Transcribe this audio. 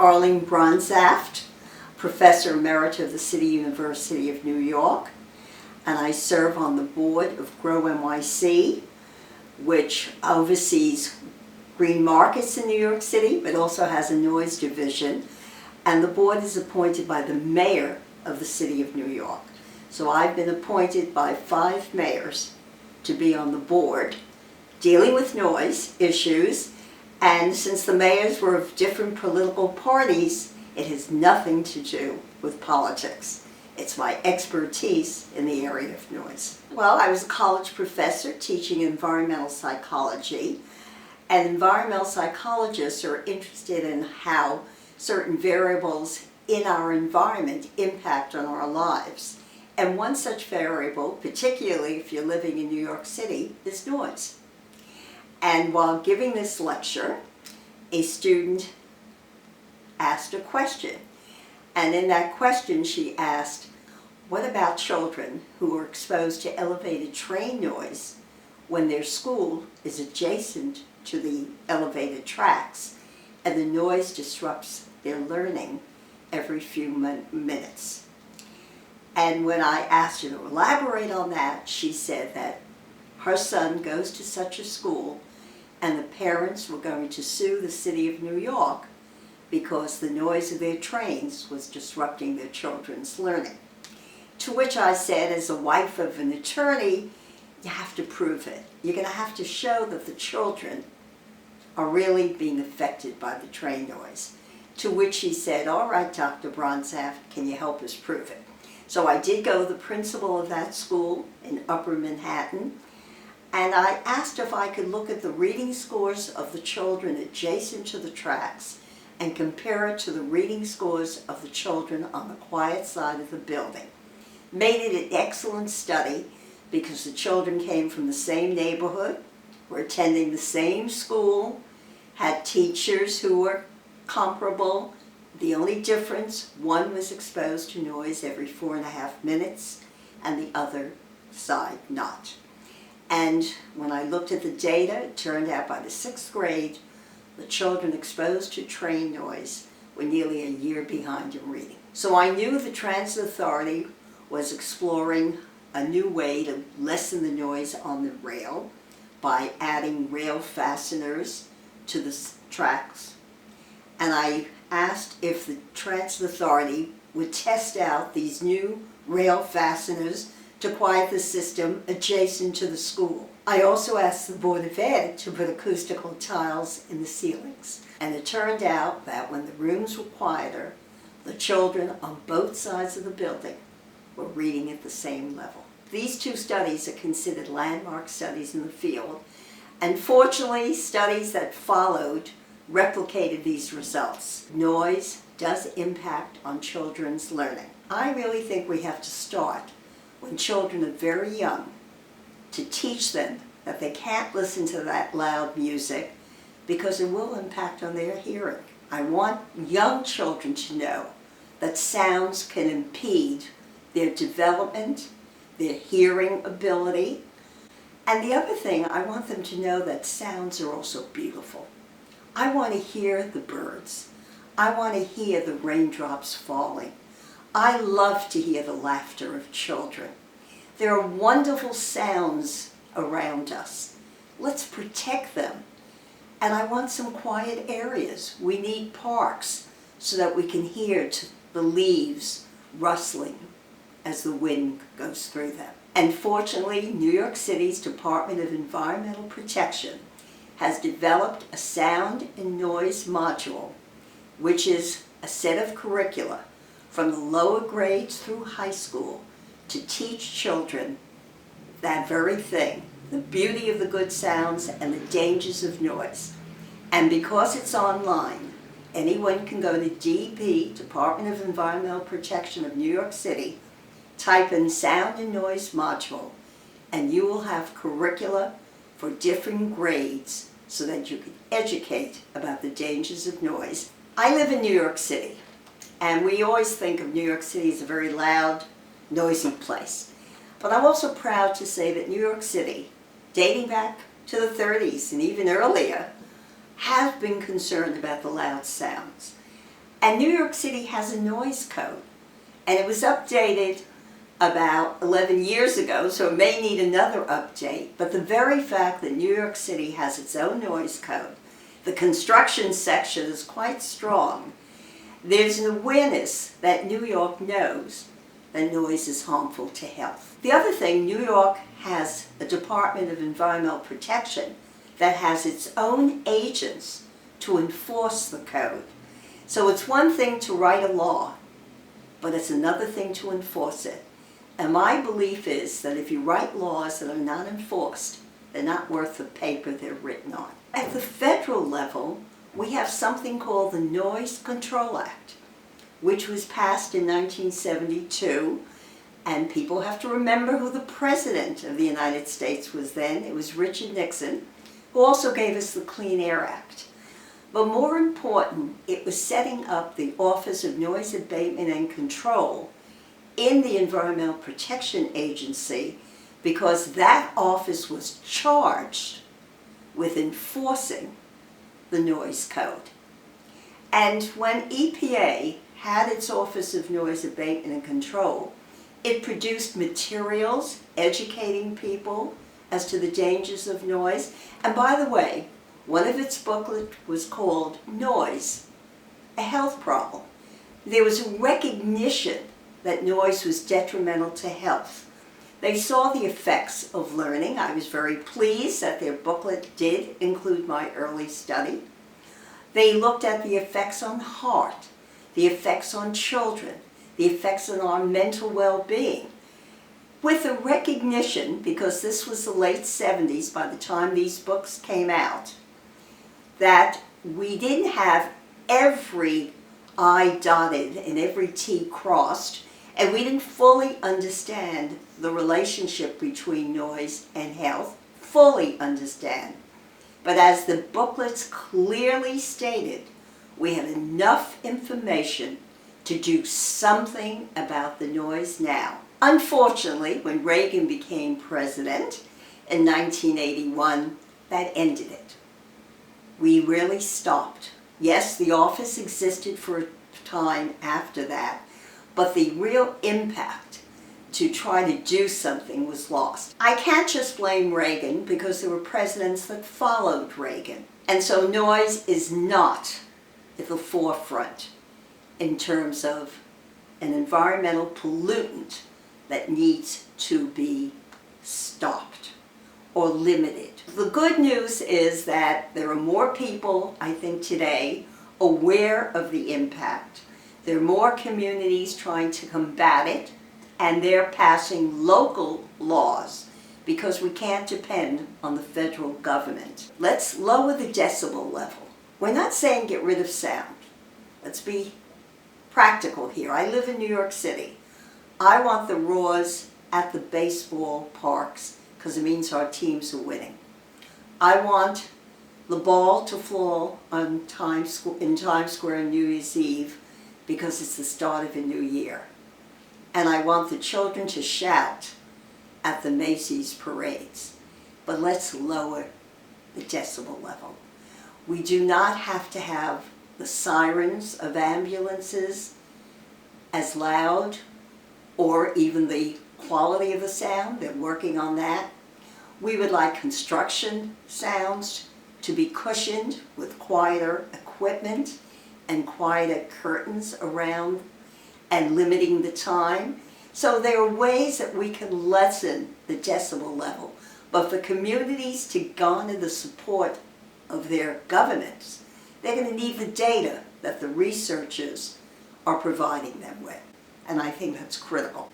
Arline Bronzaft, Professor Emeritus of the University of New York, and I serve on the board of GrowNYC, which oversees green markets in New York City, but also has a noise division, and the board is appointed by the mayor of the city of New York. So I've been appointed by 5 mayors to be on the board, dealing with noise issues, and since the mayors were of different political parties, it has nothing to do with politics. It's my expertise in the area of noise. Well, I was a college professor teaching environmental psychology, and environmental psychologists are interested in how certain variables in our environment impact on our lives. And one such variable, particularly if you're living in New York City, is noise. And while giving this lecture, a student asked a question. And in that question she asked, what about children who are exposed to elevated train noise when their school is adjacent to the elevated tracks and the noise disrupts their learning every few minutes? And when I asked her to elaborate on that, she said that her son goes to such a school and the parents were going to sue the city of New York because the noise of their trains was disrupting their children's learning. To which I said, as a wife of an attorney, you have to prove it. You're going to have to show that the children are really being affected by the train noise. To which he said, all right, Dr. Bronzaft, can you help us prove it? So I did go to the principal of that school in Upper Manhattan, and I asked if I could look at the reading scores of the children adjacent to the tracks and compare it to the reading scores of the children on the quiet side of the building. Made it an excellent study because the children came from the same neighborhood, were attending the same school, had teachers who were comparable. The only difference, one was exposed to noise every 4.5 minutes and the other side not. And when I looked at the data, it turned out by the 6th grade, the children exposed to train noise were nearly a year behind in reading. So I knew the Transit Authority was exploring a new way to lessen the noise on the rail by adding rail fasteners to the tracks. And I asked if the Transit Authority would test out these new rail fasteners to quiet the system adjacent to the school. I also asked the Board of Ed to put acoustical tiles in the ceilings. And it turned out that when the rooms were quieter, the children on both sides of the building were reading at the same level. These 2 studies are considered landmark studies in the field, and fortunately, studies that followed replicated these results. Noise does impact on children's learning. I really think we have to start when children are very young to teach them that they can't listen to that loud music because it will impact on their hearing. I want young children to know that sounds can impede their development, their hearing ability. And the other thing, I want them to know that sounds are also beautiful. I want to hear the birds. I want to hear the raindrops falling. I love to hear the laughter of children. There are wonderful sounds around us. Let's protect them. And I want some quiet areas. We need parks so that we can hear the leaves rustling as the wind goes through them. And fortunately, New York City's Department of Environmental Protection has developed a sound and noise module, which is a set of curricula from the lower grades through high school to teach children that very thing, the beauty of the good sounds and the dangers of noise. And because it's online, anyone can go to DEP, Department of Environmental Protection of New York City, type in sound and noise module, and you will have curricula for different grades so that you can educate about the dangers of noise. I live in New York City, and we always think of New York City as a very loud, noisy place. But I'm also proud to say that New York City, dating back to the 30s and even earlier, have been concerned about the loud sounds. And New York City has a noise code, and it was updated about 11 years ago, so it may need another update. But the very fact that New York City has its own noise code, the construction section is quite strong. There's an awareness that New York knows that noise is harmful to health. The other thing, New York has a Department of Environmental Protection that has its own agents to enforce the code. So it's one thing to write a law, but it's another thing to enforce it. And my belief is that if you write laws that are not enforced, they're not worth the paper they're written on. At the federal level, we have something called the Noise Control Act, which was passed in 1972. And people have to remember who the President of the United States was then. It was Richard Nixon, who also gave us the Clean Air Act. But more important, it was setting up the Office of Noise Abatement and Control in the Environmental Protection Agency, because that office was charged with enforcing the noise code. And when EPA had its Office of Noise Abatement and Control, it produced materials educating people as to the dangers of noise. And by the way, one of its booklets was called Noise, a Health Problem. There was a recognition that noise was detrimental to health. They saw the effects of learning. I was very pleased that their booklet did include my early study. They looked at the effects on the heart, the effects on children, the effects on our mental well-being, with a recognition, because this was the late 70s by the time these books came out, that we didn't have every I dotted and every T crossed, and we didn't fully understand the relationship between noise and health, fully understand. But as the booklets clearly stated, we have enough information to do something about the noise now. Unfortunately, when Reagan became president in 1981, that ended it. We really stopped. Yes, the office existed for a time after that, but the real impact to try to do something was lost. I can't just blame Reagan, because there were presidents that followed Reagan. And so noise is not at the forefront in terms of an environmental pollutant that needs to be stopped or limited. The good news is that there are more people, I think, today aware of the impact. There are more communities trying to combat it, and they're passing local laws because we can't depend on the federal government. Let's lower the decibel level. We're not saying get rid of sound. Let's be practical here. I live in New York City. I want the roars at the baseball parks because it means our teams are winning. I want the ball to fall on Times Square on New Year's Eve because it's the start of a new year. And I want the children to shout at the Macy's parades. But let's lower the decibel level. We do not have to have the sirens of ambulances as loud, or even the quality of the sound. They're working on that. We would like construction sounds to be cushioned with quieter equipment and quieter curtains around and limiting the time. So there are ways that we can lessen the decibel level. But for communities to garner the support of their governments, they're going to need the data that the researchers are providing them with. And I think that's critical.